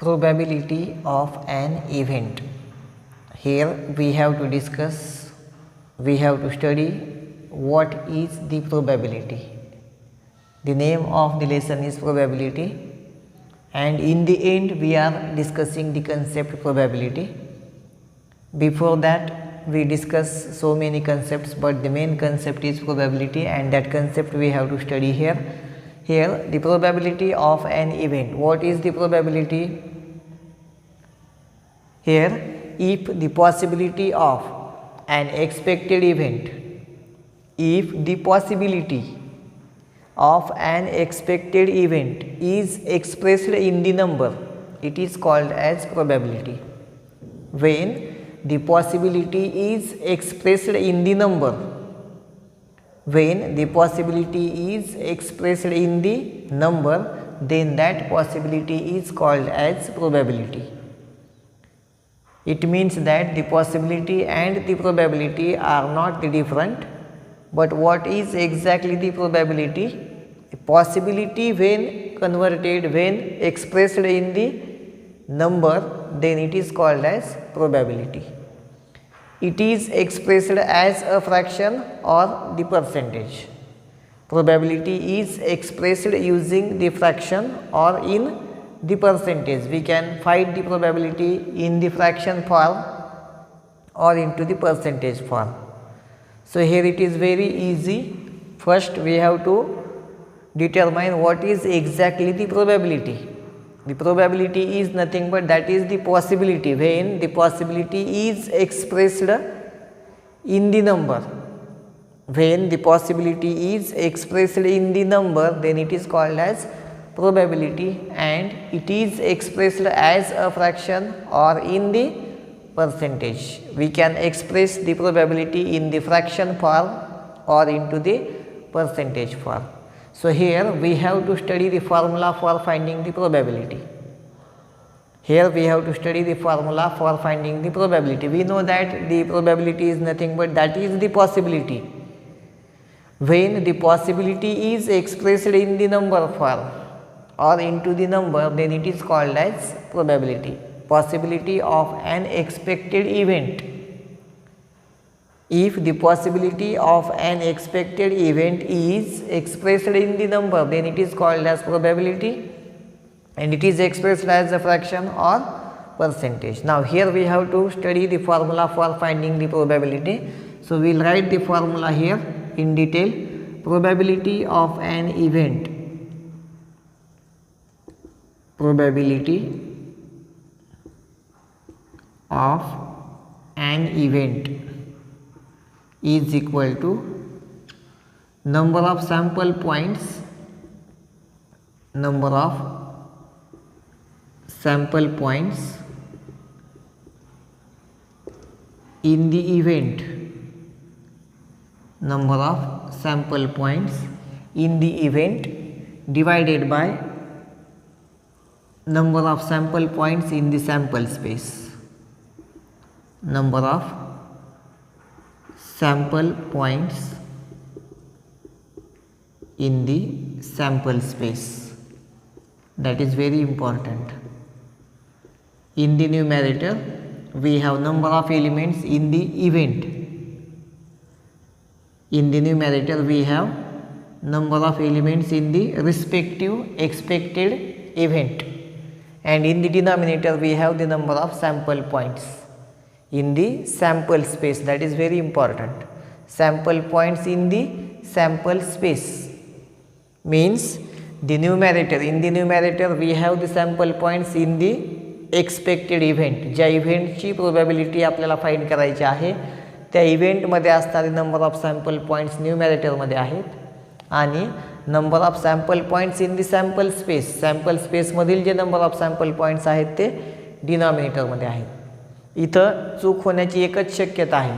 Probability of an event. Here we have to discuss, we have to study what is the probability. The name of the lesson is probability, and in the end we are discussing the concept probability. Before that we discuss so many concepts, but the main concept is probability, and that concept we have to study here. Here the probability of an event. What is the probability? Here, if the possibility of an expected event, if the possibility of an expected event is expressed in the number, it is called as probability. When the possibility is expressed in the number, when the possibility is expressed in the number, then that possibility is called as probability. It means that the possibility and the probability are not different, but what is exactly the probability? The possibility when converted, when expressed in the number, then it is called as probability. It is expressed as a fraction or the percentage. Probability is expressed using the fraction or in the percentage. We can find the probability in the fraction form or into the percentage form. So here it is very easy. First we have to determine what is exactly the probability. The probability is nothing but that is the possibility when the possibility is expressed in the number. When the possibility is expressed in the number, then it is called as probability, and it is expressed as a fraction or in the percentage. We can express the probability in the fraction form or into the percentage form. So here we have to study the formula for finding the probability. Here we have to study the formula for finding the probability. We know that the probability is nothing but that is the possibility. When the possibility is expressed in the number form or into the number, then it is called as probability. Possibility of an expected event. If the possibility of an expected event is expressed in the number, then it is called as probability, and it is expressed as a fraction or percentage. Now here we have to study the formula for finding the probability. So we will write the formula here in detail. Probability of an event. Probability of an event is equal to number of sample points, number of sample points in the event, number of sample points in the event divided by number of sample points in the sample space. Number of sample points in the sample space. That is very important. In the numerator we have number of elements in the event. In the numerator we have number of elements in the respective expected event, and in the denominator we have the number of sample points in the sample space. That is very important. Sample points in the sample space means the numerator, in the numerator we have the sample points in the expected event. ज्या इव्हेंटची probability आपल्याला find करायची आहे त्या इव्हेंटमध्ये असणारे number of sample points न्यूमरेटरमध्ये आहेत, आणि number of sample points in the sample space, sample स्पेसमधील जे नंबर ऑफ सॅम्पल पॉईंट्स आहेत ते डिनॉमिनेटरमध्ये आहेत. इथं चूक होण्याची एकच शक्यता आहे,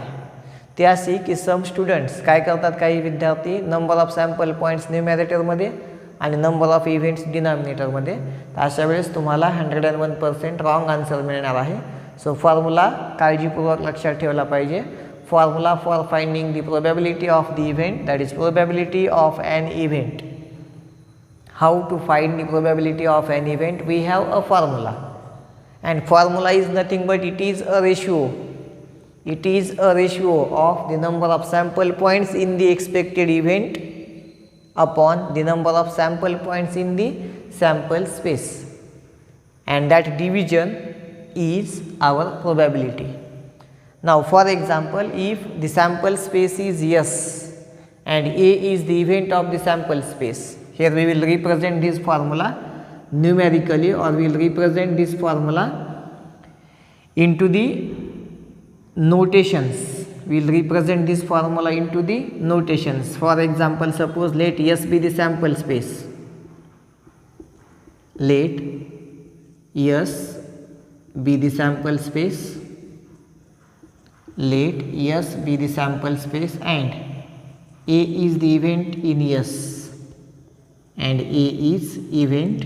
ती अशी की सम स्टुडंट्स काय करतात, काही विद्यार्थी नंबर ऑफ सॅम्पल पॉईंट्स न्यूमरेटरमध्ये आणि नंबर ऑफ इव्हेंट्स डिनॉमिनेटरमध्ये. तर अशा वेळेस तुम्हाला 101% रॉंग आन्सर मिळणार आहे. सो फॉर्म्युला काळजीपूर्वक लक्षात ठेवला पाहिजे. Formula for finding the probability of the event, that is probability of an event. How to find the probability of an event? We have a formula. and formula is nothing but it is a ratio. It is a ratio of the number of sample points in the expected event upon the number of sample points in the sample space, and that division is our probability. Now for example, if the sample space is S and A is the event of the sample space, here we will represent this formula numerically, or we will represent this formula into the notations. We will represent this formula into the notations. For example, suppose let S be the sample space. Let S be the sample space. Let S be the sample space, and A is the event in S, and A is event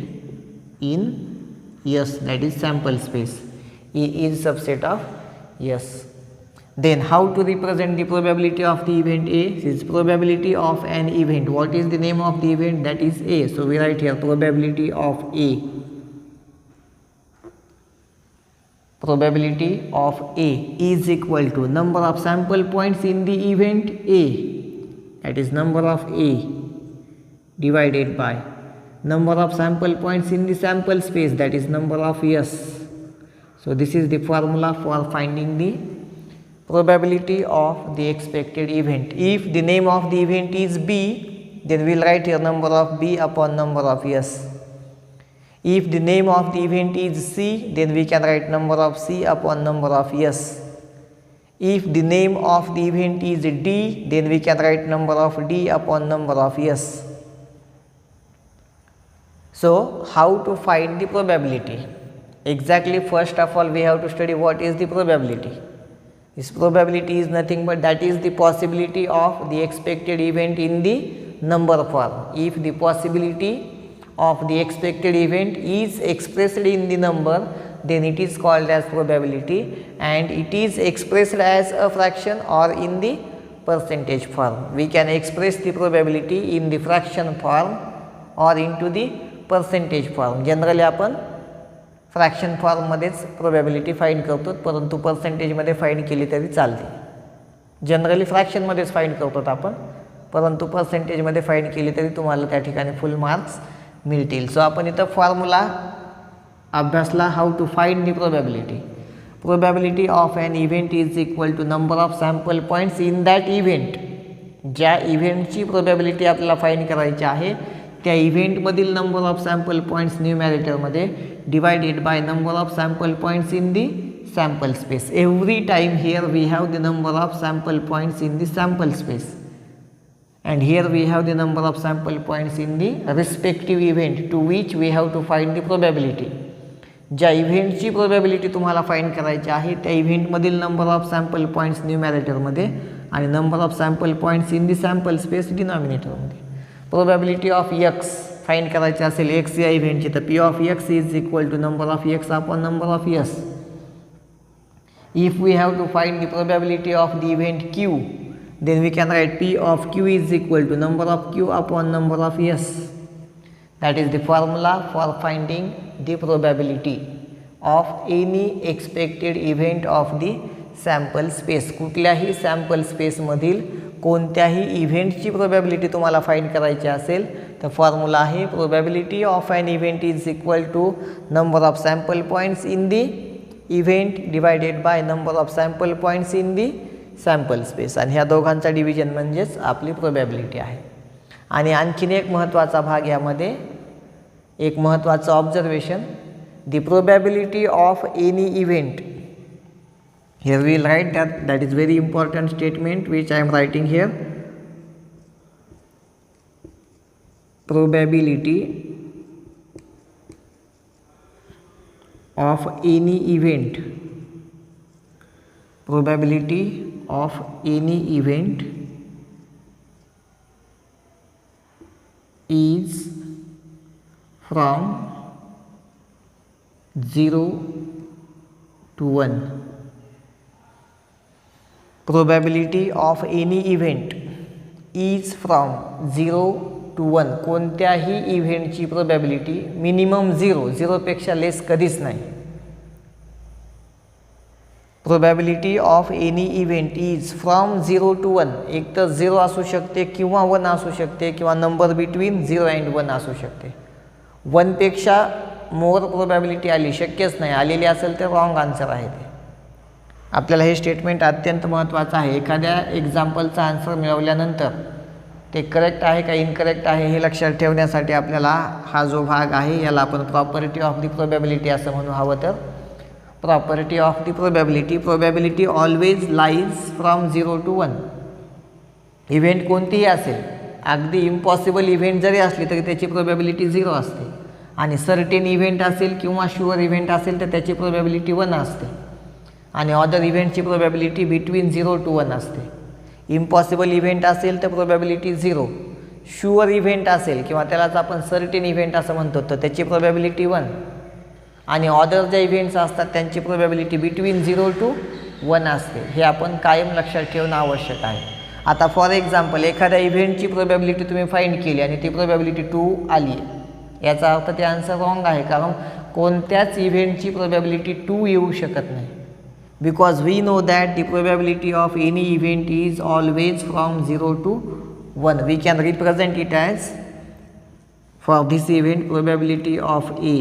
in S, that is sample space. A is subset of S. Then how to represent the probability of the event A? This is probability of an event. What is the name of the event? That is A. So we write here probability of A. Probability of A is equal to number of sample points in the event A, that is number of A, divided by number of sample points in the sample space, that is number of S. So this is the formula for finding the probability of the expected event. If the name of the event is B, then we will write here number of B upon number of S. If the name of the event is C, then we can write number of C upon number of S. If the name of the event is D, then we can write number of D upon number of S. So how to find the probability? Exactly, first of all we have to study what is the probability. This probability is nothing but that is the possibility of the expected event in the number form. If the possibility of the expected event is expressed in the number, then it is called as probability, and it is expressed as a fraction or in the percentage form. We can express the probability in the fraction form or into the percentage form. Generally आपण fraction फॉर्ममध्येच probability find करतो, परंतु पर्सेंटेजमध्ये find केली तरी चालते. Generally फ्रॅक्शनमध्येच find करतो आपण, परंतु पर्सेंटेजमध्ये find केली तरी तुम्हाला त्या ठिकाणी फुल मार्क्स मिळतील. सो आपण इथं फॉर्म्युला अभ्यासला how to find the probability. Probability of an event is equal to number of sample points in that event. ज्या इव्हेंटची प्रोबॅबिलिटी आपल्याला फाइंड करायची आहे त्या इव्हेंटमधील नंबर ऑफ सॅम्पल पॉईंट्स न्यूमॅरेटरमध्ये divided by number of sample points in the sample space. Every time here we have the number of sample points in the sample space, and here we have the number of sample points in the respective event to which we have to find the probability. ज्या इव्हेंटची probability तुम्हाला find करायची आहे त्या इव्हेंटमधील number of sample points न्यूमॅरेटरमध्ये आणि number of sample points in the sample space डिनॉमिनेटरमध्ये. प्रोबॅबिलिटी ऑफ एक्स फाइंड करायची असेल एक्स या इव्हेंटची, तर P of X is equal to number of X upon number of S. If we have to find the probability of the event Q, then we can write P of Q is equal to number of Q upon number of S. That is the formula for finding the probability of any expected event of the sample space. कुठल्याही sample स्पेसमधील कोणत्याही इव्हेंटची probability तुम्हाला find करायची असेल तर formula आहे probability of an event is equal to number of sample points in the event divided by number of sample points in the sample space. आणि ह्या दोघांचा डिव्हिजन म्हणजेच आपली प्रोबॅबिलिटी आहे. आणि आणखीन एक महत्त्वाचा भाग यामध्ये, एक महत्त्वाचं observation, the probability of any event. Here we will write that is very important statement which I am writing here. Probability of any event, probability of any event is from 0 to 1. Probability of any event is from 0 to 1. कोणत्याही इव्हेंटची probability minimum 0 पेक्षा less कधीच नाही. Probability of any event is from 0 to 1. एक तर 0 असू शकते किंवा 1 असू शकते किंवा नंबर बिटवीन 0 and 1 असू शकते. 1 पेक्षा मोर प्रोबॅबिलिटी आली शक्यच नाही, आलेली असेल तर रॉंग आन्सर आहे ते. आपल्याला हे स्टेटमेंट अत्यंत महत्त्वाचं आहे. एखाद्या एक्झाम्पलचा आन्सर मिळवल्यानंतर ते करेक्ट आहे का इनकरेक्ट आहे हे लक्षात ठेवण्यासाठी आपल्याला हा जो भाग आहे याला आपण प्रॉपर्टी ऑफ द प्रोबॅबिलिटी असं म्हणू. हवं तर property of the probability. Probability always lies from 0 to 1. Event कोणतीही असेल, अगदी इम्पॉसिबल इव्हेंट जरी असली तरी त्याची प्रोबॅबिलिटी 0 असते, आणि सर्टेन इव्हेंट असेल किंवा शुअर इव्हेंट असेल तर त्याची प्रोबॅबिलिटी 1 असते, आणि अदर इव्हेंटची प्रोबॅबिलिटी बिटवीन 0 to 1 असते. इम्पॉसिबल इव्हेंट असेल तर प्रोबॅबिलिटी 0, शुअर इव्हेंट असेल किंवा त्यालाच आपण सर्टेन इव्हेंट असं म्हणतो तर त्याची प्रोबॅबिलिटी 1, आणि ऑदर ज्या इव्हेंट्स असतात त्यांची प्रोबॅबिलिटी बिटवीन 0 to 1 असते. हे आपण कायम लक्षात ठेवणं आवश्यक आहे. आता फॉर एक्झाम्पल एखाद्या इव्हेंटची प्रोबॅबिलिटी तुम्ही फाइंड केली आणि ती प्रोबॅबिलिटी 2 आली, याचा अर्थ ते आन्सर रॉंग आहे, कारण कोणत्याच इव्हेंटची प्रोबॅबिलिटी 2 येऊ शकत नाही. Because we know that the probability of any event is always from 0 to 1. We can represent it as for this event probability of A,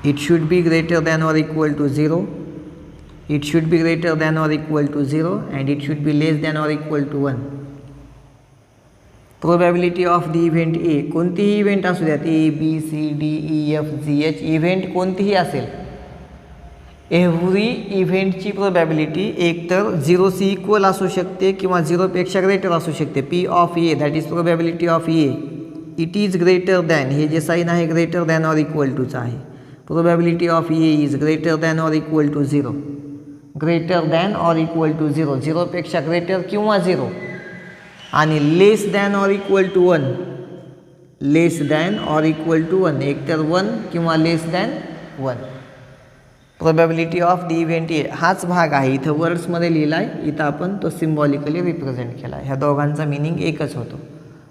it should be greater than or equal to 0, it should be greater than or equal to 0, and it should be less than or equal to 1. Probability of the event A, कोणतीही event असू द्यात, A B C D E F G H, event कोणतीही असेल, every इव्हेंटची probability एकतर 0 सी equal असू शकते किंवा 0पेक्षा ग्रेटर असू शकते. P of A that is probability of A, it is greater than, हे जे साईन आहे ग्रेटर दॅन ऑर इक्वल टूचं आहे. Probability of A is greater than or equal to 0, greater than or equal to 0, 0पेक्षा greater किंवा 0, आणि less than or equal to 1, less than or equal to 1, एकतर 1 किंवा less than 1. Probability of the event ए हाच भाग आहे, इथं वर्ड्समध्ये लिहिला आहे, इथं आपण तो सिम्बॉलिकली रिप्रेझेंट केला आहे. ह्या दोघांचा मिनिंग एकच होतो.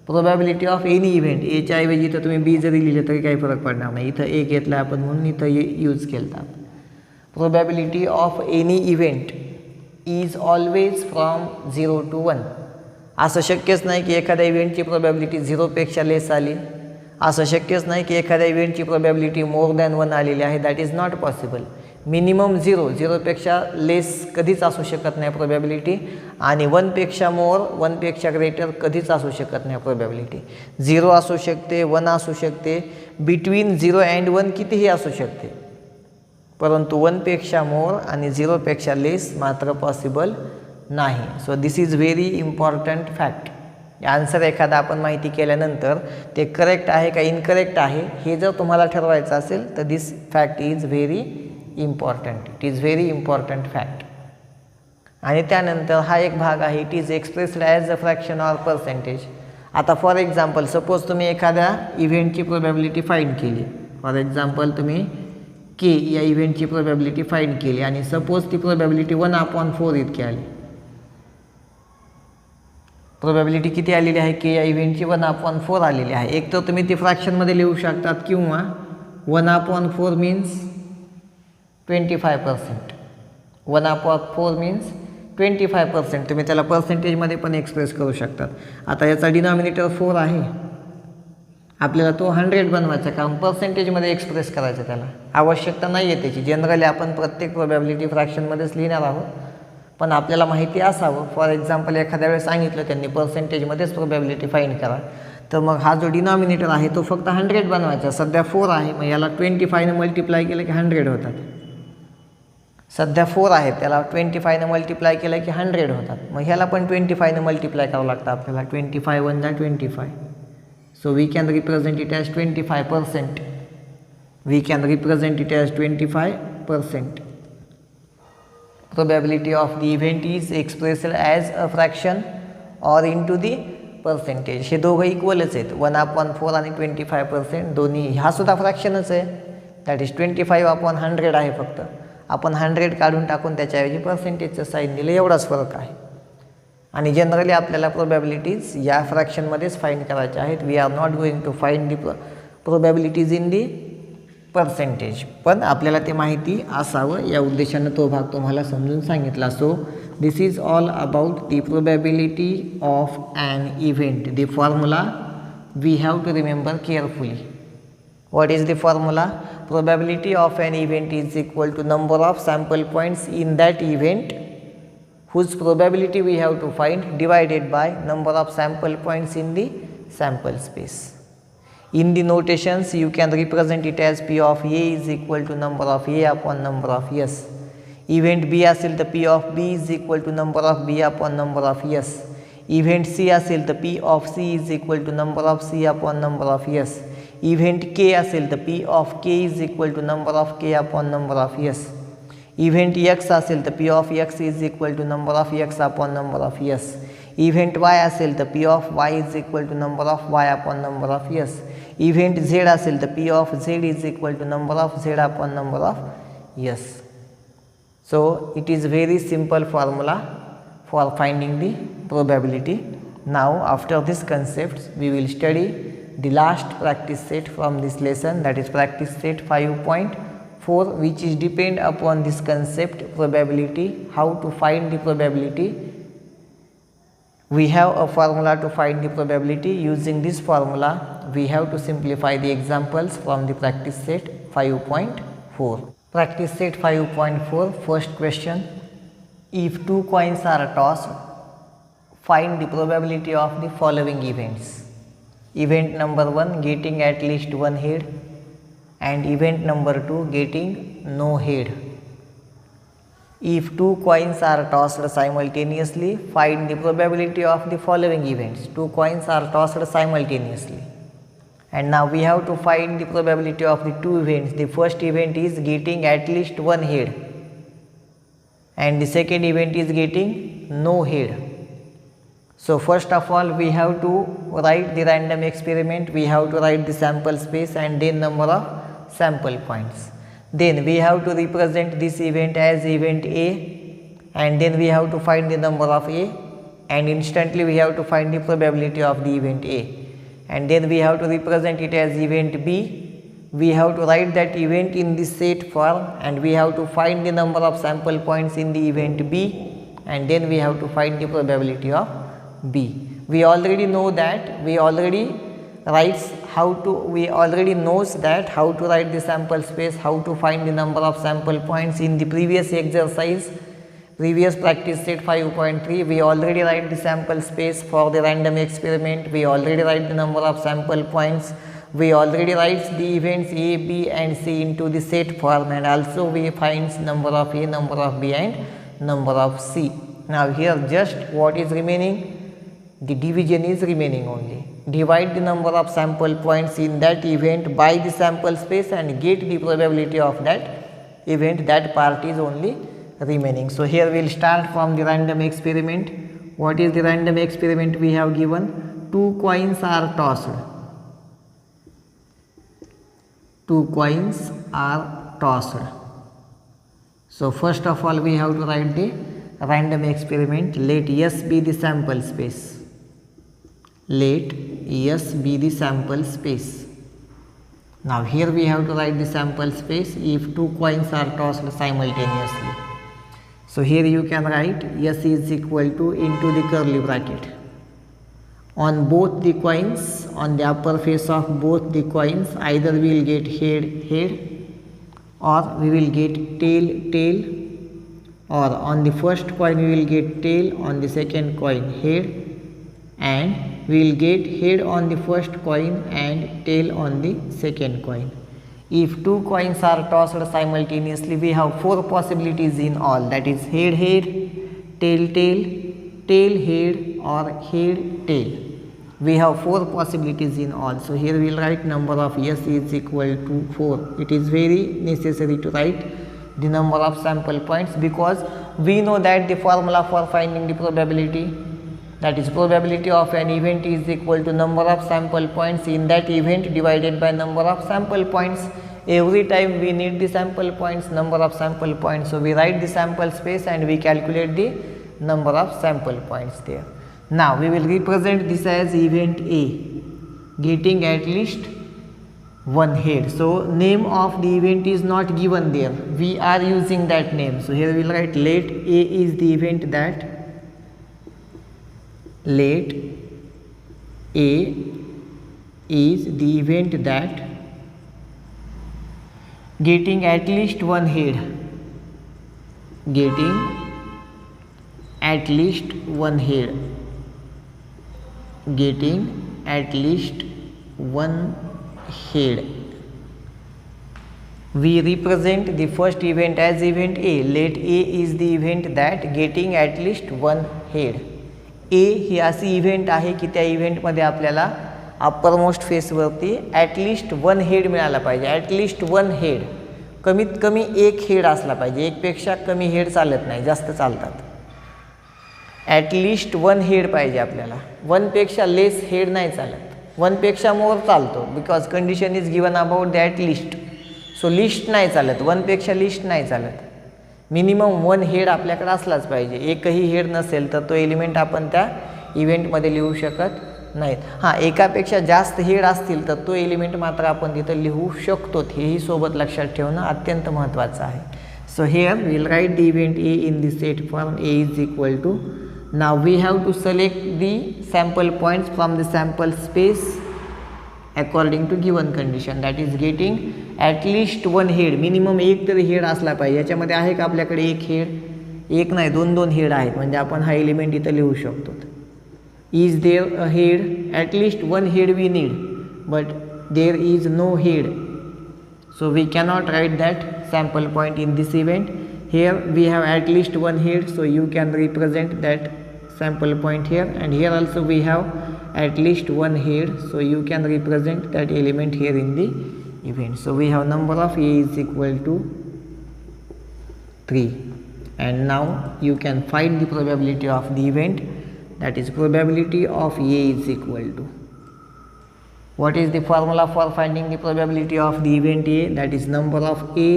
प्रोबॅबिलिटी ऑफ एनी इव्हेंट, एच्या ऐवजी इथं तुम्ही बी जरी लिहिलं तरी काही फरक पडणार नाही, इथं ए घेतला आपण म्हणून इथं यूज केला. Probability of any event is always from 0 to 1. असं शक्यच नाही की एखाद्या इव्हेंटची प्रोबॅबिलिटी 0पेक्षा लेस आली, असं शक्यच नाही की एखाद्या इव्हेंटची प्रोबॅबिलिटी मोर दॅन 1 आलेली आहे. That is not possible. Minimum 0, 0पेक्षा लेस कधीच असू शकत नाही प्रोबॅबिलिटी, आणि 1पेक्षा मोर, 1पेक्षा ग्रेटर कधीच असू शकत नाही प्रोबॅबिलिटी. 0 असू शकते, 1 असू शकते, बिटवीन 0 and 1 कितीही असू शकते, परंतु 1पेक्षा मोर आणि 0पेक्षा लेस मात्र पॉसिबल नाही. सो this is very important fact. Answer एखादा आपण माहिती केल्यानंतर ते करेक्ट आहे का इनकरेक्ट आहे हे जर तुम्हाला ठरवायचं असेल तर this fact is very important. It is very important fact. आणि त्यानंतर हा एक भाग आहे, it is expressed as a fraction or percentage. आता फॉर एक्झाम्पल सपोज तुम्ही एखाद्या इव्हेंटची प्रोबॅबिलिटी फाइंड केली, फॉर एक्झाम्पल तुम्ही के या इव्हेंटची प्रोबॅबिलिटी फाइंड केली आणि सपोज ती प्रोबॅबिलिटी 1/4 इतकी आली. प्रोबॅबिलिटी किती आलेली आहे के या इव्हेंटची 1/4 आलेली आहे. एक तर तुम्ही ती फ्रॅक्शनमध्ये लिहू शकतात किंवा 1/4 मीन्स 25%. 1/4 मीन्स 25%. तुम्ही त्याला पर्सेंटेजमध्ये पण एक्सप्रेस करू शकतात. आता याचा डिनॉमिनेटर 4 आहे, आपल्याला तो 100 बनवायचा, कारण पर्सेंटेजमध्ये एक्सप्रेस करायचं, त्याला आवश्यकता नाही आहे त्याची. जनरली आपण प्रत्येक प्रोबॅबिलिटी फ्रॅक्शनमध्येच लिहिणार आहोत, पण आपल्याला माहिती असावं. फॉर एक्झाम्पल एखाद्या वेळेस सांगितलं त्यांनी पर्सेंटेजमध्येच प्रोबॅबिलिटी फाइंड करा, तर मग हा जो डिनॉमिनेटर आहे तो फक्त 100 बनवायचा. सध्या 4 आहे, मग याला 25ने मल्टिप्लाय केलं की 100 होतात. सध्या 4 आहे, त्याला 25ने मल्टिप्लाय केलं की 100 होतात. मग ह्याला पण 25ने मल्टिप्लाय करावं लागतं आपल्याला. 25 × 1 = 25. So we can represent it as 25%. We can represent it as 25%. Probability of the event is expressed as a fraction or into the percentage. हे दोघं इक्वलच आहेत, 1/4 आणि 25%. दोन्ही हा सुद्धा फ्रॅक्शनच आहे, दॅट इज 25/100 आहे. फक्त आपण 100 काढून टाकून त्याच्याऐवजी पर्सेंटेजचं साईन दिलं, एवढाच फरक आहे. आणि जनरली आपल्याला प्रोबॅबिलिटीज या फ्रॅक्शनमध्येच फाइंड करायच्या आहेत. We are not going to find the probabilities in the percentage, पण आपल्याला ते माहिती असावं या उद्देशानं तो भाग तुम्हाला समजून सांगितला. So this is all about the probability of an event. The formula we have to remember carefully. What is the formula? Probability of an event is equal to number of sample points in that event whose probability we have to find divided by number of sample points in the sample space. In the notations you can represent it as P of A is equal to number of A upon number of S. Event B असेल तर P of B is equal to number of B upon number of S. Event C असेल तर P of C is equal to number of C upon number of S. Event K असेल तर P of K is equal to number of K upon number of S. Event X असेल तर P of X is equal to number of X upon number of S. Event Y असेल तर P of Y is equal to number of Y upon number of S. Event Z असेल तर P of Z is equal to number of Z upon number of yes. So it is very simple formula for finding the probability. Now after this concepts we will study the last practice set from this lesson, that is practice set 5.4, which is depend upon this concept probability, how to find the probability. We have a formula to find the probability. Using this formula we have to simplify the examples from the practice set 5.4. Practice set 5.4, first question: if two coins are tossed, find the probability of the following events. Event number 1 getting at least one head and event number 2 getting no head. If two coins are tossed simultaneously, find the probability of the following events. Two coins are tossed simultaneously and now we have to find the probability of the two events. The first event is getting at least one head and the second event is getting no head. So first of all we have to write the random experiment, we have to write the sample space and then number of sample points. Then we have to represent this event as event A and then we have to find the number of A and instantly we have to find the probability of the event A. And then we have to represent it as event B. We have to write that event in the set form and we have to find the number of sample points in the event B and then we have to find the probability of B. We already know that, we already knows that how to write the sample space, how to find the number of sample points in the previous exercise, previous practice set 5.3. We already write the sample space for the random experiment, we already write the number of sample points, we already write the events A, B and C into the set form and also we find number of A, number of B and number of C. Now here just what is remaining? The division is remaining only. Divide the number of sample points in that event by the sample space and get the probability of that event. That part is only remaining. So here we will start from the random experiment. What is the random experiment we have given? Two coins are tossed. Two coins are tossed. So first of all we have to write the random experiment. Let S be the sample space. Let S be the sample space. Now here we have to write the sample space if two coins are tossed simultaneously. So here you can write S is equal to into the curly bracket. On both the coins, on the upper face of both the coins, either we will get head or we will get tail, or on the first coin we will get tail, on the second coin head, and we will get head on the first coin and tail on the second coin. If two coins are tossed simultaneously, we have four possibilities in all, that is head tail head or head tail. We have four possibilities in all. So here we will write number of S is equal to 4. It is very necessary to write the number of sample points because we know that the formula for finding the probability, that is probability of an event is equal to number of sample points in that event divided by number of sample points. Every time we need the sample points, number of sample points, so we write the sample space and we calculate the number of sample points there. Now we will represent this as event A getting at least one head. So name of the event is not given there, we are using that name. So here we will write let A is the event that, let A is the event that getting at least one head, getting at least one head, getting at least one head. We represent the first event as event A. Let A is the event that getting at least one head. A ही अशी event आहे की त्या इव्हेंटमध्ये आपल्याला upper most फेसवरती at least one head मिळाला पाहिजे. ॲटलिस्ट वन हेड, कमीत कमी एक हेड असला पाहिजे. एकपेक्षा कमी हेड चालत नाही, जास्त चालतात. ॲटलिस्ट वन हेड पाहिजे आपल्याला. वनपेक्षा लेस हेड नाही चालत, वनपेक्षा मोर चालतो. Because condition is given about the at least. So list नाही चालत, वनपेक्षा लिस्ट नाही चालत. मिनिमम वन हेड आपल्याकडे असलाच पाहिजे. एकही हेड नसेल तर तो एलिमेंट आपण त्या इव्हेंटमध्ये लिहू शकत नाहीत. हां, एकापेक्षा जास्त हेड असतील तर तो एलिमेंट मात्र आपण तिथं लिहू शकतो. हेही सोबत लक्षात ठेवणं अत्यंत महत्त्वाचं आहे. So here we will write the event A in the set form A is equal to. Now we have to select the sample points from the sample space according to given condition, that is getting at least one head. Minimum एक तरी head असला पाहिजे. याच्यामध्ये आहे का आपल्याकडे एक head? एक नाही, दोन दोन हेड आहेत. म्हणजे आपण हा एलिमेंट इथं लिहू शकतो. Is there a head? At least one head we need, but there is no head. So we cannot write that sample point in this event. Here we have at least one head, so you can represent that sample point here, and here also we have at least one head, so you can represent that element here in the event. So we have number of A is equal to 3, and now you can find the probability of the event, that is probability of A is equal to, what is the formula for finding the probability of the event A? That is number of A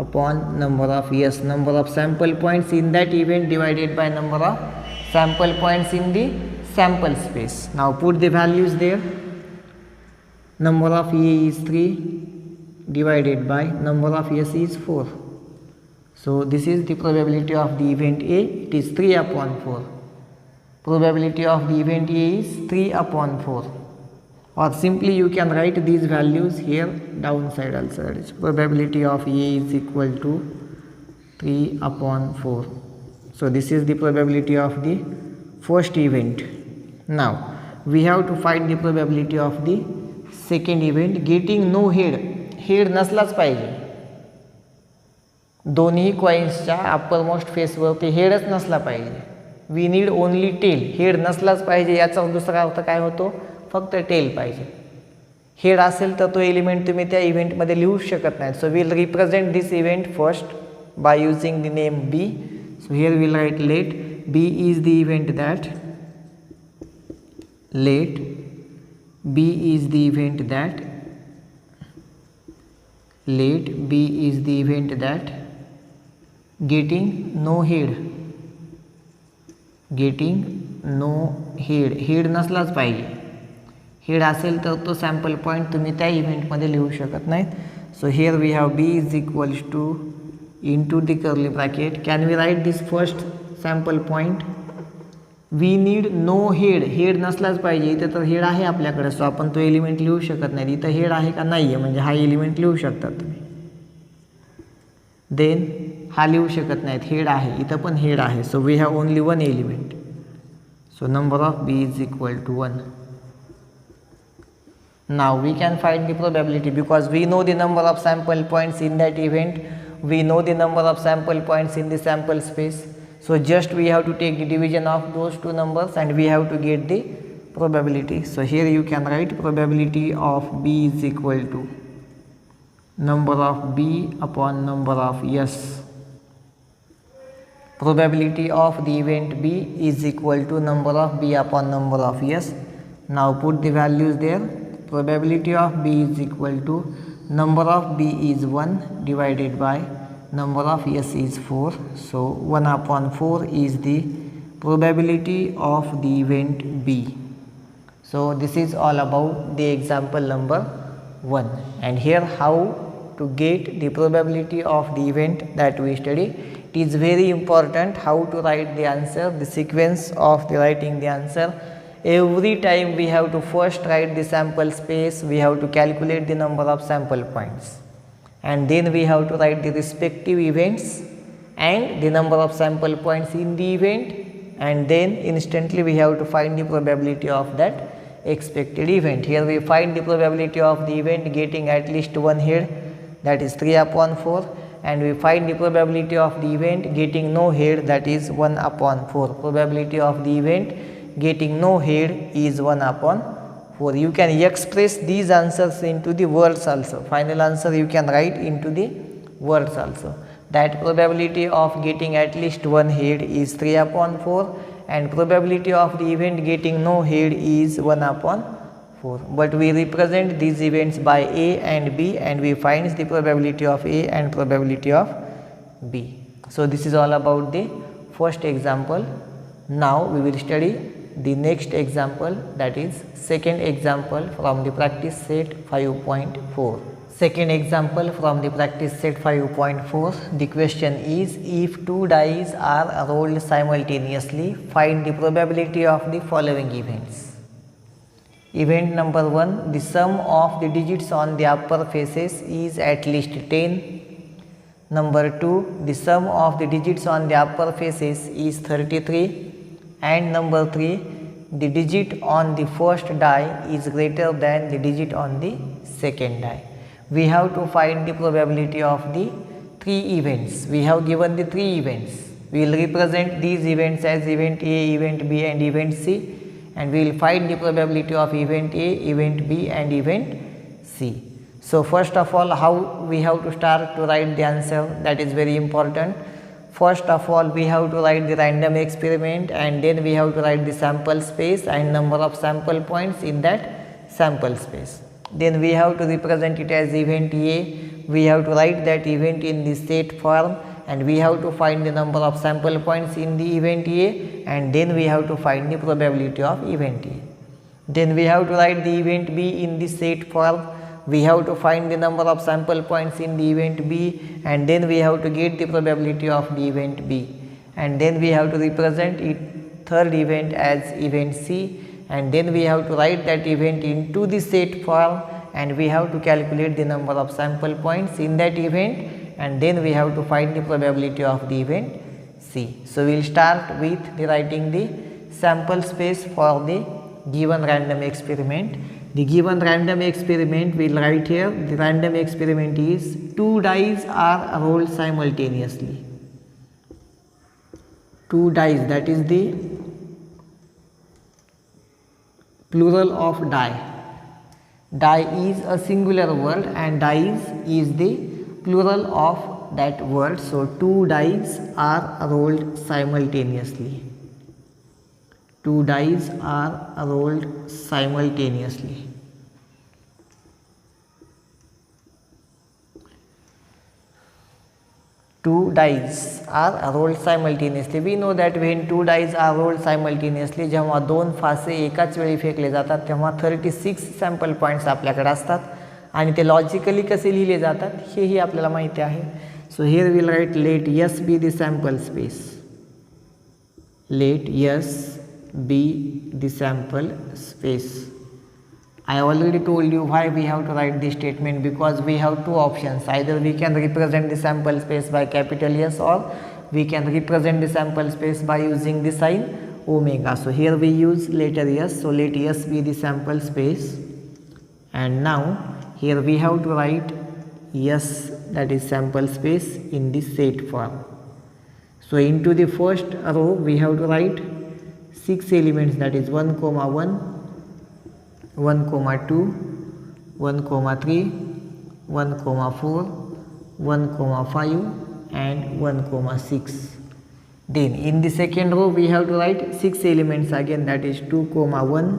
upon number of S, number of sample points in that event divided by number of sample points in the sample space. Now put the values there. Number of A is 3 divided by number of S is 4. So this is the probability of the event A. It is 3 upon 4. Probability of the event A is 3 upon 4. Or simply you can write these values here downside also. That is probability of A is equal to 3 upon 4. So this is the probability of the first event. Now we have to find the probability of the second event getting no head. Head नसलाच पाहिजे. दोन्ही कॉइन्सच्या upper most फेसवरती हेडच नसला पाहिजे. We need only tail. Head नसलाच पाहिजे याचा दुसरा अर्थ काय होतो? फक्त टेल पाहिजे. हेड असेल तर तो एलिमेंट तुम्ही त्या इव्हेंटमध्ये लिहू शकत नाही. So will represent this event first by using the name B. So here will write let B is the event that, let B is the event that, let B is the event that getting no head, getting no head. Head नसलाच पाहिजे. Head असेल तर तो sample point तुम्ही त्या इव्हेंटमध्ये लिहू शकत नाहीत. So here we have B is equals to into the curly bracket. Can we write this first sample point? We need no head. Head नसलाच पाहिजे. इथं तर हेड आहे आपल्याकडे, सो आपण तो एलिमेंट लिहू शकत नाही. इथं हेड आहे का? नाही आहे, म्हणजे हा एलिमेंट लिहू शकतात तुम्ही. देन हा लिहू शकत नाहीत, हेड आहे. इथं पण हेड आहे. So we have only one element. So number of B is equal to 1. Now we can find the probability because we know the number of sample points in that event. We know the number of sample points in the sample space. So just we have to take the division of those two numbers and we have to get the probability. So here you can write probability of B is equal to number of B upon number of S. Probability of the event B is equal to number of B upon number of S. Now put the values there. Probability of B is equal to number of B is 1 divided by number of S is 4. So 1 upon 4 is the probability of the event B. So this is all about the example number 1. And here how to get the probability of the event that we study. It is very important how to write the answer, the sequence of the writing the answer. Every time we have to first write the sample space, we have to calculate the number of sample points, and then we have to write the respective events and the number of sample points in the event, and then instantly we have to find the probability of that expected event. Here we find the probability of the event getting at least one head, that is 3 upon 4, and we find the probability of the event getting no head, that is 1 upon 4. Probability of the event getting no head is 1 upon 4. You can express these answers into the words also. Final answer you can write into the words also. That probability of getting at least one head is 3 upon 4, and probability of the event getting no head is 1 upon 4. But we represent these events by A and B, and we find the probability of A and probability of B. So this is all about the first example. Now we will study the next example, that is second example from the practice set 5.4. Second example from the practice set 5.4. The question is, if two dice are rolled simultaneously, find the probability of the following events. Event number 1, the sum of the digits on the upper faces is at least 10. Number 2, the sum of the digits on the upper faces is 33. And number 3, the digit on the first die is greater than the digit on the second die. We have to find the probability of the 3 events. We have given the 3 events. We will represent these events as event A, event B and event C, and we will find the probability of event A, event B and event C. So first of all, how we have to start to write the answer, that is very important. First of all, we have to write the random experiment, and then we have to write the sample space and number of sample points in that sample space. Then we have to represent it as event A. We have to write that event in the set form, and we have to find the number of sample points in the event A, and then we have to find the probability of event A. Then we have to write the event B in the set form. We have to find the number of sample points in the event B, and then we have to get the probability of the event B, and then we have to represent it third event as event C, and then we have to write that event into the set form, and we have to calculate the number of sample points in that event, and then we have to find the probability of the event C. So we will start with the writing the sample space for the given random experiment. The given random experiment we will write here. The random experiment is 2 dice are rolled simultaneously. 2 dice, that is the plural of die. Die is a singular word and dice is the plural of that word. So 2 dice are rolled simultaneously. 2 dice are rolled simultaneously. Two dice are rolled simultaneously. We know that when 2 dice are rolled simultaneously, जेव्हा 2 फासे एकाच वेळी फेकले जातात तेव्हा 36 sample points आपल्याकडे असतात, आणि ते लॉजिकली कसे लिहिले जातात हेही आपल्याला माहिती आहे. So here will write let S be the sample space. Let S be the sample space. I already told you why we have to write this statement, because we have 2 options. Either we can represent the sample space by capital S, or we can represent the sample space by using the sign omega. So here we use letter S, so let S be the sample space, and now here we have to write S, that is sample space, in the set form. So into the first row we have to write 6 elements, that is 1, 1, 1, 2, 1, 3, 1, 4, 1, 5 and 1, 6. Then in the second row we have to write 6 elements again, that is 2, 1,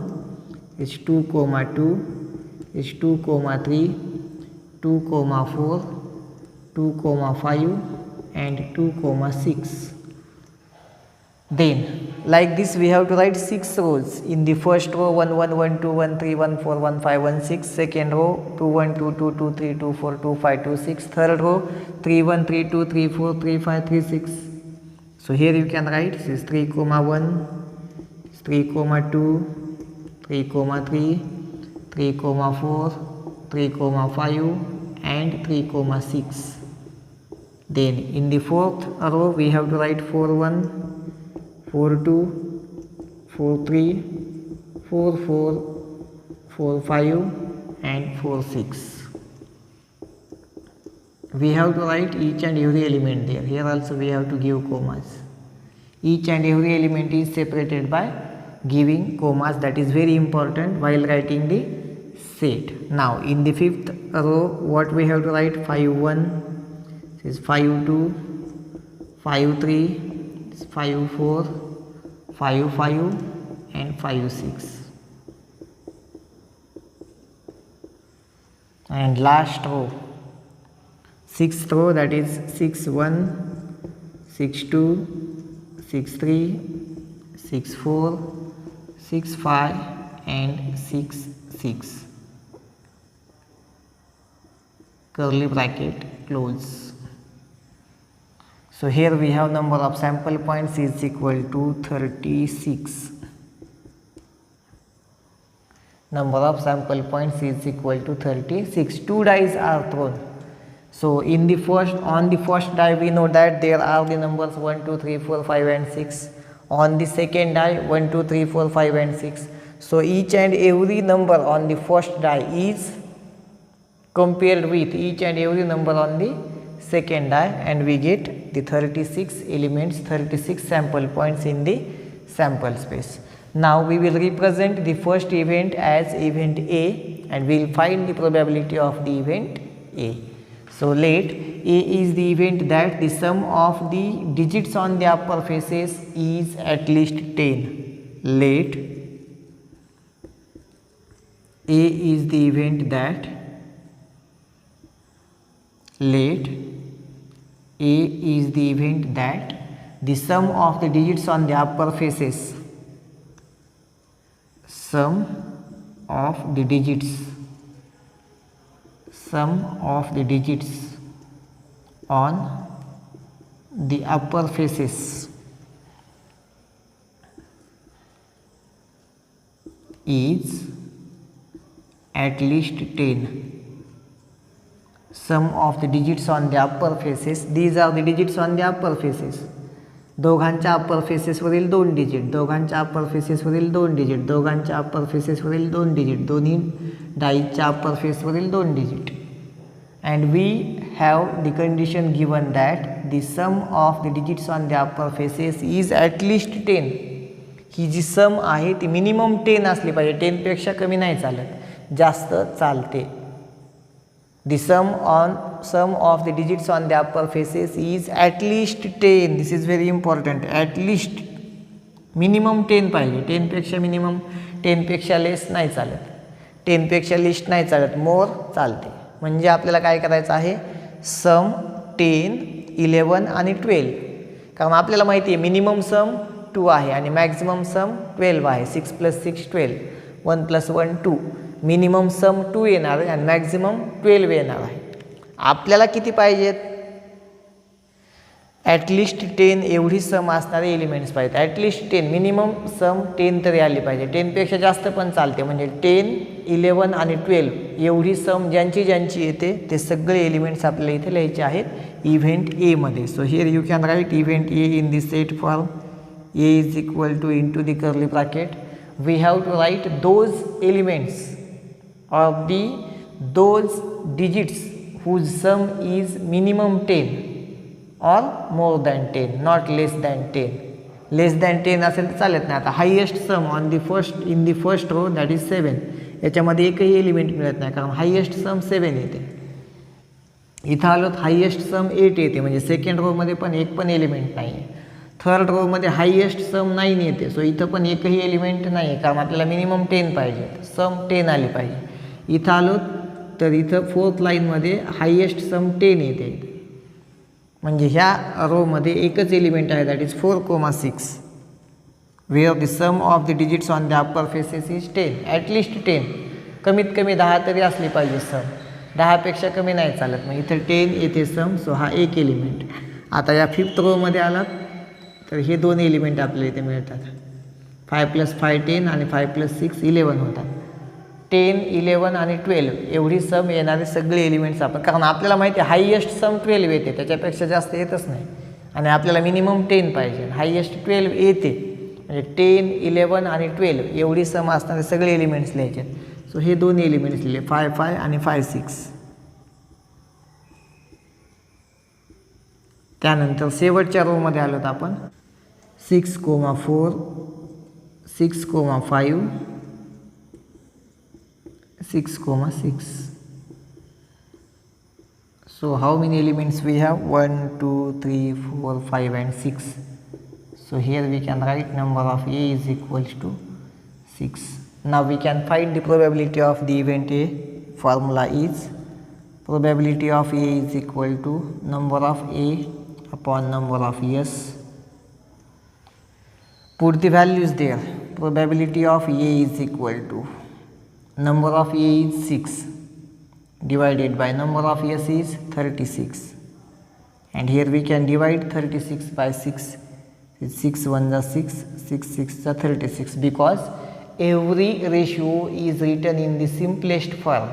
is 2, 2, is 2, 3, 2, 4, 2, 5 and 2, 6. Then like this we have to write 6 rows. In the first row 1 1 1 2 1 3 1 4 1 5 1 6, second row 2 1 2 2 2 3 2 4 2 5 2 6, third row 3 1 3 2 3 4 3 5 3 6. So here you can write this is 3 comma 1, 3 comma 2, 3 comma 3, 3 comma 4, 3 comma 5 and 3 comma 6. Then in the fourth row we have to write 4 1, 4 2, 4 3, 4 4, 4 5 and 4 6. We have to write each and every element there. Here also we have to give commas. Each and every element is separated by giving commas. That is very important while writing the set. Now in the fifth row what we have to write? 5 1, this is 5 2, 5 3, 5 4, 5 5 and 5 6. And last row, sixth row, that is 6 1, 6 2, 6 3, 6 4, 6 5 and 6 6. Curly bracket close. So here we have number of sample points is equal to 36. Number of sample points is equal to 36. 2 dice are thrown. So in the on the first die we know that there are the numbers 1 2 3 4 5 and 6. On the second die 1 2 3 4 5 and 6. So each and every number on the first die is compared with each and every number on the second die, and we get the 36 elements, 36 sample points in the sample space. Now we will represent the first event as event A and we will find the probability of the event A. So let A is the event that the sum of the digits on the upper faces is at least 10. Let A is the event that the sum of the digits on the upper faces, sum of the digits on the upper faces is at least 10. Sum of the digits on the upper faces, these are the digits on the upper faces. दोघांच्या अपर फेसेसवरील 2 digit, दोघांच्या अपर फेसेसवरील 2 digit, दोघांच्या अपर फेसेसवरील 2 digit, दोन्ही डाईच्या अपर फेसवरील 2 digit. And we have the condition given that the sum of the digits on the upper faces is at least 10. ही जी सम आहे ती minimum 10 असली पाहिजे, 10 पेक्षा कमी नाही चालत, जास्त चालते. The sum of the digits on the upper faces is at least 10. This is very important. At least minimum 10 पाहिजे. 10 पेक्षा मिनिमम, 10 पेक्षा लेस नाही चालत, 10 पेक्षा लिस्ट नाही चालत, मोर चालते. म्हणजे आपल्याला काय करायचं आहे? सम 10, 11 आणि 12. कारण आपल्याला माहिती आहे मिनिमम सम 2 आहे आणि मॅक्झिमम सम 12 आहे. 6 + 6 12, 1 + 1 2. मिनिमम सम 2 येणार आहे आणि मॅक्झिमम 12 येणार आहे. आपल्याला किती पाहिजेत? ॲटलिस्ट 10 एवढी सम असणारे एलिमेंट्स पाहिजेत. ॲटलिस्ट 10, मिनिमम सम 10 तरी आली पाहिजे. 10 पेक्षा जास्त पण चालते. म्हणजे 10, 11 आणि 12 एवढी सम ज्यांची येते ते सगळे एलिमेंट्स आपल्याला इथे लिहायचे आहेत इव्हेंट ए मध्ये. So here you can write event A in the set form. A is equal to into the curly bracket. We have to write those elements of those digits whose sum is minimum 10 or more than 10, not less than 10. Less than 10 असेल तर चालत नाही. आता highest sum on the first row that is 7. याच्यामध्ये एकही element मिळत नाही कारण हायेस्ट सम 7 येते. इथं आलो हायेस्ट सम 8 येते, म्हणजे सेकंड रोमध्ये पण एक पण एलिमेंट नाही आहे. थर्ड रोमध्ये हायेस्ट सम 9 येते. सो इथं पण एकही एलिमेंट नाही आहे कारण आपल्याला मिनिमम 10 पाहिजे, सम 10 आली पाहिजे. इथं आलो तर इथं फोर्थ लाईनमध्ये हायेस्ट सम 10 येते, म्हणजे ह्या रोमध्ये एकच एलिमेंट आहे that is 4,6. where the sum of the digits on the upper faces is 10, at least 10. कमीत कमी 10 तरी असली पाहिजे सम, 10पेक्षा कमी नाही चालत. मग इथं 10 येते सम, सो हा एक एलिमेंट. आता या 5th रोमध्ये आलात तर हे 2 एलिमेंट आपल्याला इथे मिळतात. 5 + 5 10 आणि 5 + 6 11 होतात. 10, 11 आणि 12 एवढी सम येणारे सगळे एलिमेंट्स आपण, कारण आपल्याला माहिती आहे हायेस्ट सम 12 येते, त्याच्यापेक्षा जास्त येतच नाही. आणि आपल्याला मिनिमम 10 पाहिजे, हायेस्ट 12 येते. म्हणजे 10, 11 आणि 12 एवढी सम असणारे सगळे एलिमेंट्स लिहायचे. सो हे 2 एलिमेंट्स लिहिले, 5 5 आणि 5 6. त्यानंतर शेवटच्या रोमध्ये आलो तर आपण 6, 4, 6, 5, 6, 6. So how many elements we have? 1 2 3 4 5 and 6. So here we can write number of A is equals to 6. Now we can find the probability of the event A. Formula is probability of A is equal to number of A upon number of S. Put the values there. Probability of A is equal to number of A is 6 divided by number of S is 36, and here we can divide 36 by 6. 6 1 is 6, 6 6 is 36, because every ratio is written in the simplest form.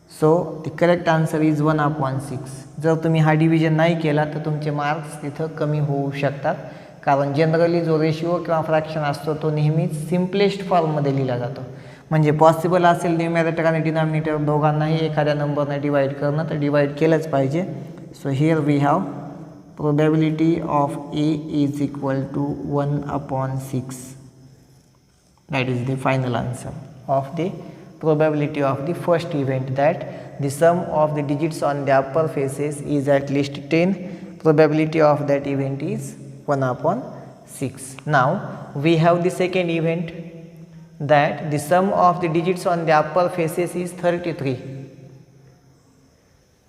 So the correct answer is 1/6. जर तुम्ही हा division नाही केला तर तुमचे marks तिथं कमी होऊ शकतात, कारण जनरली जो रेशिओ किंवा फ्रॅक्शन असतो तो नेहमीच सिम्पलेस्ट फॉर्ममध्ये लिहिला जातो. म्हणजे पॉसिबल असेल न्यूमरेटर आणि डिनॉमिनेटर दोघांनाही एखाद्या नंबरने डिवाइड करणं, तर डिवाइड केलंच पाहिजे. So here we have probability of A is equal to 1/6. That is the final answer of the probability of the first event, that the sum of the digits on the upper faces is at least 10. Probability of that event is 1/6. Now we have the second event, that the sum of the digits on the upper faces is 33.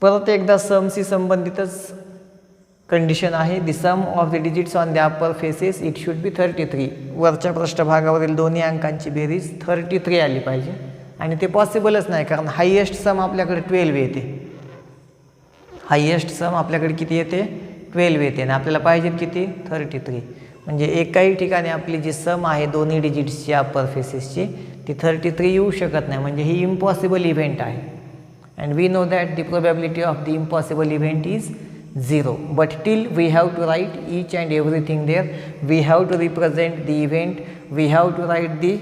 परत एकदा Samshi संबंधितच condition आहे. the sum of the digits on the upper faces it should be 33. वरच्या पृष्ठभागावरील दोन्ही अंकांची berries 33 आली पाहिजे, आणि ते पॉसिबलच नाही, कारण हायेस्ट सम आपल्याकडे 12 येते. हायेस्ट सम आपल्याकडे किती येते? 12 येते, आणि आपल्याला पाहिजे किती? 33. म्हणजे एकाही ठिकाणी आपली जी सम आहे दोन्ही डिजिट्सची अप्पर फेसेसची ती 33 येऊ शकत नाही, म्हणजे ही इम्पॉसिबल इव्हेंट आहे. And we know that the probability of the impossible event is 0. But till we have to write each and everything there. We have to represent the event, we have to write the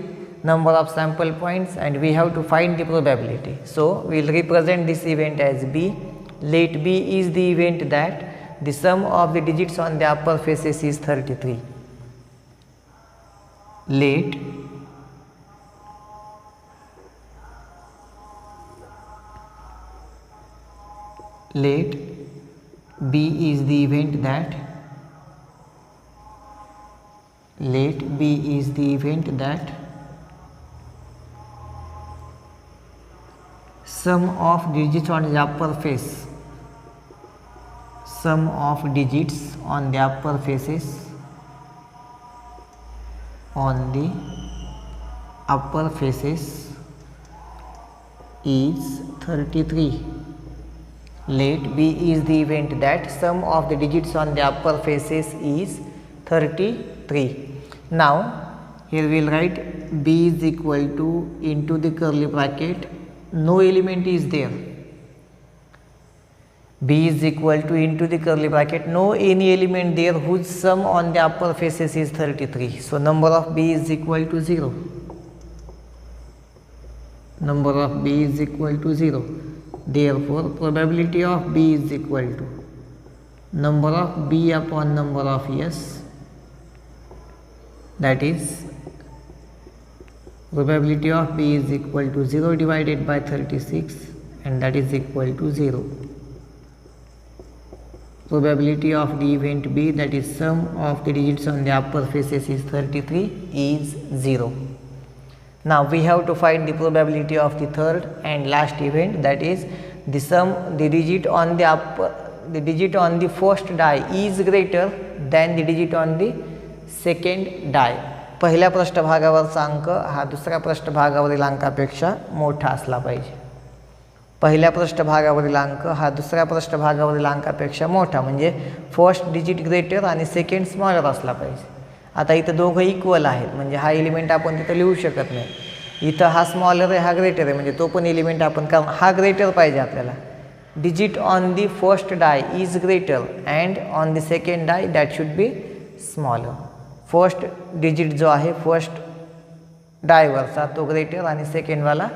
number of sample points, and we have to find the probability. So we will represent this event as B. Let B is the event that the sum of the digits on the upper faces is 33. Let B is the event that sum of digits on the upper face, sum of digits on the upper faces, on the upper faces is 33. Let B is the event that sum of the digits on the upper faces is 33. Now here we will write B is equal to into the curly bracket, no element is there. B is equal to into the curly bracket, no any element there whose sum on the upper faces is 33. So number of B is equal to 0. Number of B is equal to 0. Therefore probability of B is equal to number of B upon number of S, that is probability of B is equal to 0 divided by 36, and that is equal to 0. Probability of the event B, that is sum of the digits on the upper faces is 33, is 0. Now we have to find the probability of the third and last event, that is the digit on the first die is greater than the digit on the second die. पहिल्या पृष्ठभागावरचा अंक हा दुसऱ्या पृष्ठभागावरील अंकापेक्षा मोठा असला पाहिजे. पहिल्या पृष्ठभागावरील अंक हा दुसऱ्या पृष्ठभागावरील अंकापेक्षा मोठा, म्हणजे फर्स्ट डिजिट ग्रेटर आणि सेकंड स्मॉलर असला पाहिजे. आता इथं दोघं इक्वल आहेत, म्हणजे हा एलिमेंट आपण तिथं लिहू शकत नाही. इथं हा स्मॉलर आहे, हा ग्रेटर आहे, म्हणजे तो पण एलिमेंट आपण, कारण हा ग्रेटर पाहिजे आपल्याला. Digit on the first die is greater and on the second die that should be smaller. First digit जो आहे फर्स्ट डायवरचा तो ग्रेटर आणि सेकंडवाला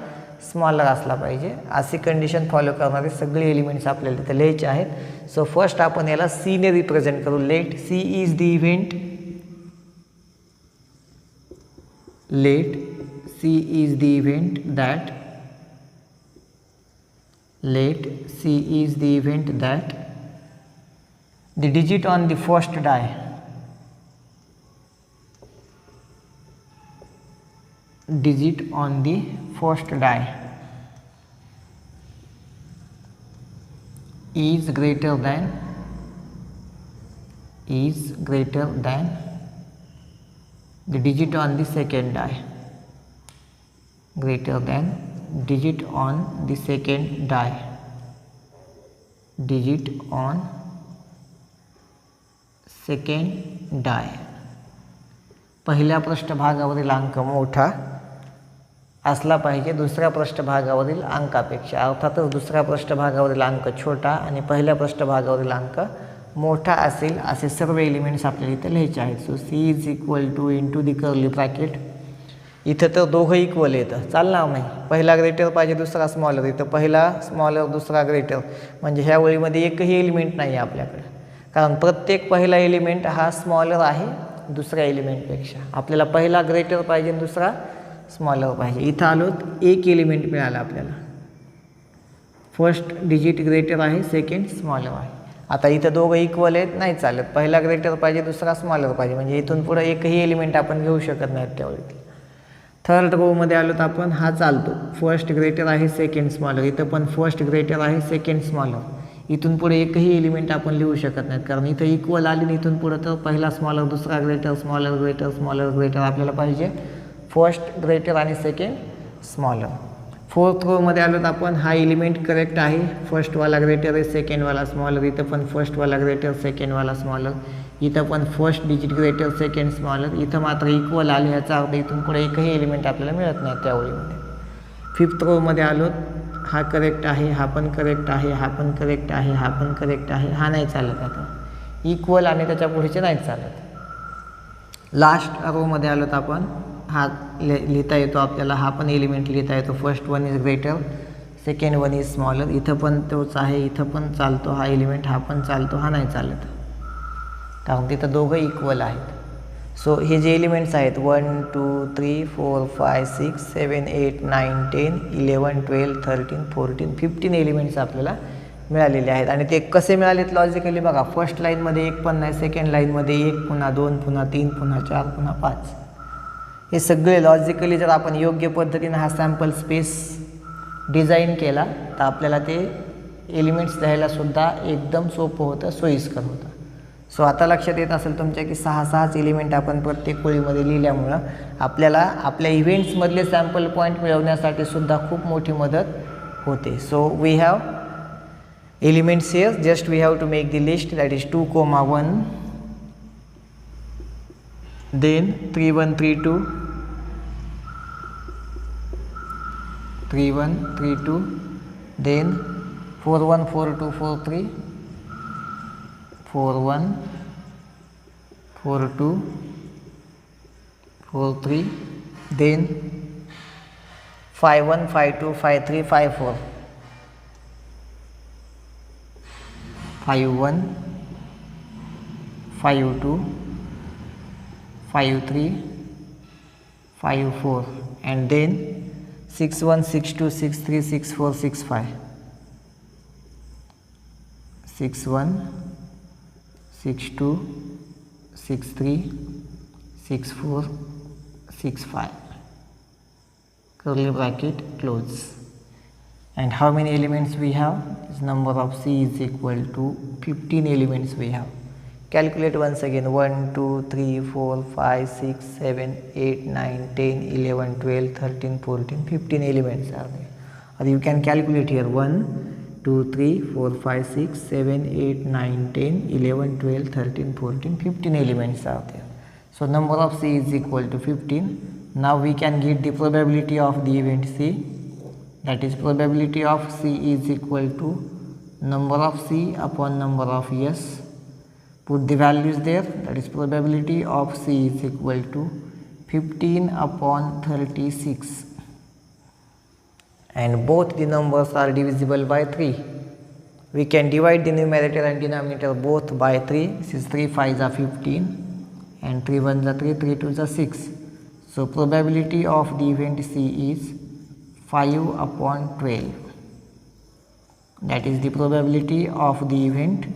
स्मॉलर असला पाहिजे. अशी कंडिशन फॉलो करणारे सगळे एलिमेंट्स आपल्याला तिथे लिहायचे आहेत. सो फर्स्ट आपण याला सी ने रिप्रेझेंट करू. Let see is the event, let see is the event that, let C is the event that the digit on the first die digit on the first die is greater than the digit on the second die, greater than digit on the second die, digit on second die. पहिल्या पृष्ठभागावरील अंक मोठा असला पाहिजे दुसऱ्या पृष्ठभागावरील अंकापेक्षा. अर्थातच दुसऱ्या पृष्ठभागावरील अंक छोटा आणि पहिल्या पृष्ठभागावरील अंक मोठा असेल असे सर्व एलिमेंट्स आपल्याला इथे लिहायचे आहेत. So C is equal to into the curly bracket. इथं तर दोघं इक्वल येतं, चालणार नाही. पहिला ग्रेटर पाहिजे दुसरा स्मॉलर, इथं पहिला स्मॉलर दुसरा ग्रेटर, म्हणजे ह्या ओळीमध्ये एकही एलिमेंट नाही आहे आपल्याकडे, कारण प्रत्येक पहिला एलिमेंट हा स्मॉलर आहे दुसऱ्या एलिमेंटपेक्षा. आपल्याला पहिला ग्रेटर पाहिजे दुसरा स्मॉलर पाहिजे. इथं आलो एक एलिमेंट मिळाला आपल्याला, फर्स्ट डिजिट ग्रेटर आहे सेकंड स्मॉलर आहे. आता इथं दोघं इक्वल आहेत, नाही चालत. पहिला ग्रेटर पाहिजे दुसरा स्मॉलर पाहिजे, म्हणजे इथून पुढे एकही एलिमेंट आपण घेऊ शकत नाहीत त्यावेळी. थर्ड रोमध्ये आलो तर आपण हा चालतो, फर्स्ट ग्रेटर आहे सेकंड स्मॉलर, इथं पण फर्स्ट ग्रेटर आहे सेकंड स्मॉलर. इथून पुढे एकही एलिमेंट आपण लिहू शकत नाहीत, कारण इथं इक्वल आली आणि इथून पुढे तर पहिला स्मॉलर दुसरा greater smaller greater smaller greater आपल्याला पाहिजे फर्स्ट ग्रेटर आणि सेकंड स्मॉलर. फोर्थ रोमध्ये आलो तर आपण हा एलिमेंट करेक्ट आहे, फर्स्टवाला ग्रेटर आहे सेकंडवाला स्मॉलर, इथं पण फर्स्टवाला ग्रेटर सेकंडवाला स्मॉलर, इथं पण first digit greater second smaller. इथं मात्र इक्वल आले, ह्याचा अर्थ इथून पुढे एकही एलिमेंट आपल्याला मिळत नाही त्या ओळीमध्ये. फिफ्थ रोमध्ये आलो, हा करेक्ट आहे, हा पण करेक्ट आहे, हा पण करेक्ट आहे, हा पण करेक्ट आहे, हा नाही चालत. आता इक्वल आणि त्याच्या पुढचे नाही चालत. लास्ट रोमध्ये आलो तर आपण हा लिहिता येतो आपल्याला, हा पण एलिमेंट लिहिता येतो, first one is greater second one is smaller. इथं पण तोच आहे, इथं पण चालतो हा एलिमेंट, हा पण चालतो, हा नाही चालत, कारण तिथं दोघं इक्वल आहेत. सो हे जे एलिमेंट्स आहेत 1 2 3 4 5 6 7 8 9 10 11 12 13 14 15 एलिमेंट्स आपल्याला मिळालेले आहेत. आणि ते कसे मिळालेत लॉजिकली बघा, फर्स्ट लाईनमध्ये एक पण नाही, सेकंड लाईनमध्ये एक, पुन्हा 2, पुन्हा 3, पुन्हा 4, पुन्हा 5. हे सगळे लॉजिकली जर आपण योग्य पद्धतीने हा सॅम्पल स्पेस डिझाईन केला तर आपल्याला ते एलिमेंट्स लिहायलासुद्धा एकदम सोपं होतं, सोयीस्कर होतं. सो आता लक्षात येत असेल तुमच्या की 6 एलिमेंट आपण प्रत्येक ओळीमध्ये लिहिल्यामुळं आपल्याला आपल्या इव्हेंट्समधले सॅम्पल पॉईंट मिळवण्यासाठी सुद्धा खूप मोठी मदत होते. So we have elements here, just we have to make the list, that is 2, 1, then 3 1 3 2, 3 1 3 2, then 4 1 4 2 4 3, 4 1 4 2 4 3, then 5 1 5 2 5 3 5 4, 5 1 5 2 5 3 5 4, and then 6 1 6 2 6 3 6 4 6 5, 6 1 6 2 6 3 6 4 6 5, curly bracket close. And how many elements we have? This number of C is equal to 15 elements we have. Calculate once again. 1, 2, 3, 4, 5, 6, 7, 8, 9, 10, 11, 12, 13, 14, 15 elements are there. Or you can calculate here 1, 2, 3, 4, 5, 6, 7, 8, 9, 10, 11, 12, 13, 14, 15 elements are there. So number of C is equal to 15. Now we can get the probability of the event C. That is, probability of C is equal to number of C upon number of S. Put the values there. That is, probability of C is equal to 15 upon 36. And both the numbers are divisible by 3. We can divide the numerator and denominator both by 3. This is 3 5s are 15 and 3 1s are 3, 3 2s are 6. So probability of the event C is 5 upon 12. That is the probability of the event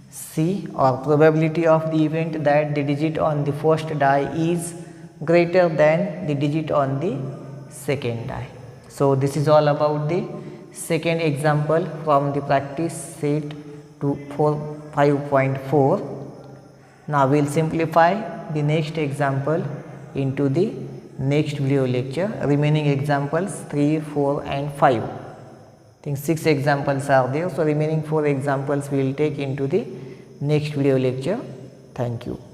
C, or probability of the event that the digit on the first die is greater than the digit on the second die. So this is all about the second example from the practice set to 5.4. Now we will simplify the next example into the next video lecture. Remaining examples 3, 4 and 5. I think 6 examples are there. So remaining 4 examples we will take into the next video lecture. Thank you.